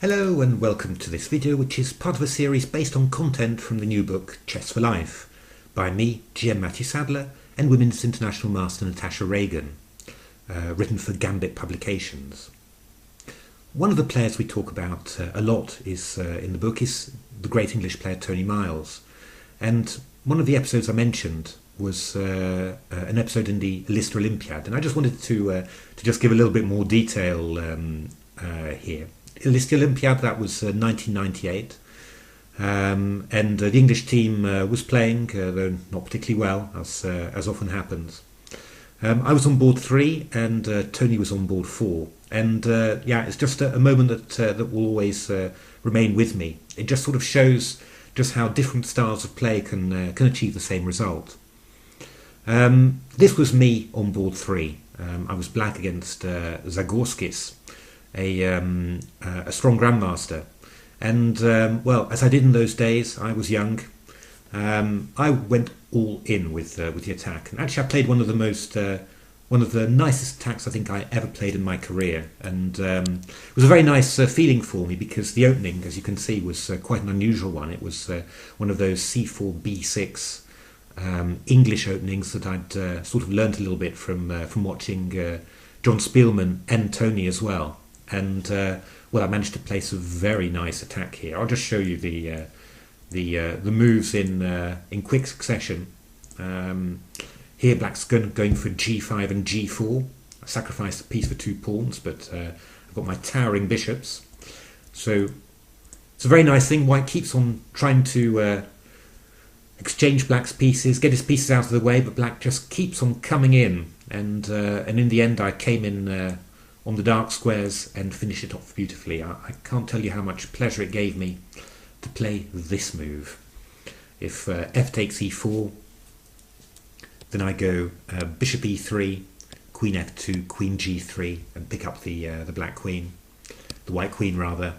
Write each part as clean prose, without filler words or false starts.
Hello and welcome to this video, which is part of a series based on content from the new book Chess for Life by me, GM Matthew Sadler, and Women's International Master Natasha Reagan, written for Gambit Publications. One of the players we talk about a lot is in the book is the great English player Tony Miles, and one of the episodes I mentioned was an episode in the Elista Olympiad, and I just wanted to just give a little bit more detail here. Elista Olympiad, that was 1998, and the English team was playing, though not particularly well, as often happens. I was on board 3 and Tony was on board 4, and yeah, it's just a moment that will always remain with me. It just sort of shows just how different styles of play can achieve the same result. This was me on board 3. I was black against Zagorskis, a strong grandmaster, and well, as I did in those days, I was young. I went all in with the attack, and actually I played one of the nicest attacks I think I ever played in my career, and it was a very nice feeling for me, because the opening, as you can see, was quite an unusual one. It was one of those c4 b6 English openings that I'd sort of learnt a little bit from watching John Spielman and Tony as well. And well, I managed to place a very nice attack here. I'll just show you the moves in quick succession. Here, black's going for g5 and g4. I sacrificed a piece for 2 pawns, but I've got my towering bishops. So it's a very nice thing. White keeps on trying to exchange black's pieces, get his pieces out of the way, but black just keeps on coming in. And in the end, I came in on the dark squares and finish it off beautifully. I can't tell you how much pleasure it gave me to play this move. If f takes e4, then I go bishop e3, queen f2, queen g3, and pick up the black queen, the white queen rather.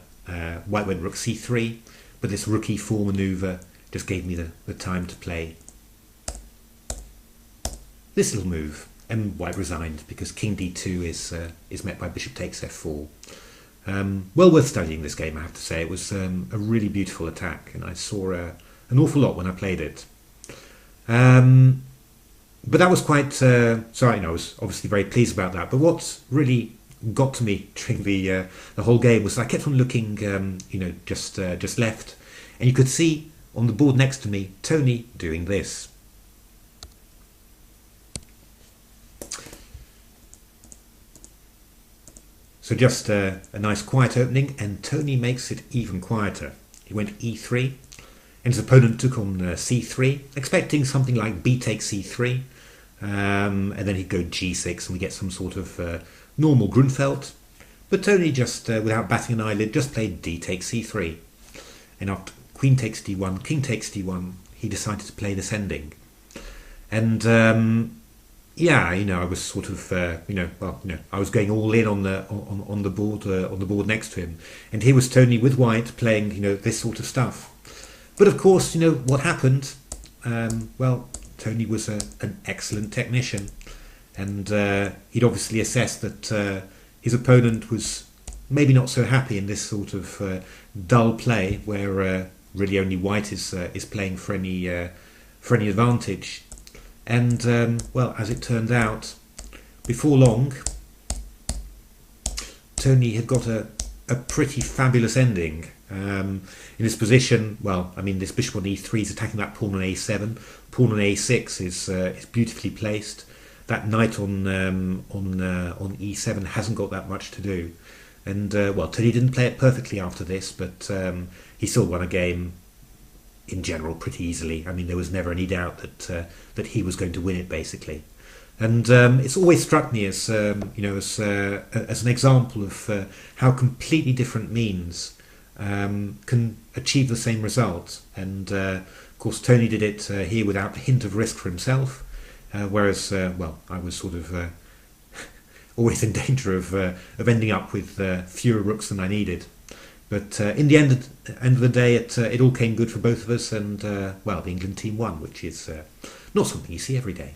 White went rook c3, but this rook e4 maneuver just gave me the time to play this little move. And white resigned because king d2 is met by bishop takes f4. Well worth studying this game, I have to say. It was a really beautiful attack, and I saw an awful lot when I played it. But that was quite so I was obviously very pleased about that. But what really got to me during the whole game was I kept on looking, just left, and you could see on the board next to me Tony doing this. So just a nice quiet opening, and Tony makes it even quieter. He went e3, and his opponent took on c3, expecting something like b takes c3, and then he'd go g6, and we get some sort of normal Grunfeld. But Tony just, without batting an eyelid, just played d takes c3. And after queen takes d1, king takes d1, he decided to play this ending. And yeah, I was sort of, I was going all in on the board next to him, and here was Tony with white playing, this sort of stuff. But of course, what happened? Well, Tony was an excellent technician, and he'd obviously assessed that his opponent was maybe not so happy in this sort of dull play, where really only white is playing for any advantage. And well, as it turned out, before long, Tony had got a pretty fabulous ending. In this position, well, I mean, this bishop on e3 is attacking that pawn on a7. Pawn on a6 is beautifully placed. That knight on e7 hasn't got that much to do. And well, Tony didn't play it perfectly after this, but he still won a game in general pretty easily. I mean, there was never any doubt that he was going to win it, basically. And it's always struck me as as an example of how completely different means can achieve the same result. And of course, Tony did it here without a hint of risk for himself, whereas well, I was sort of always in danger of ending up with fewer rooks than I needed. But in the end of the day, it all came good for both of us, and well, the England team won, which is not something you see every day.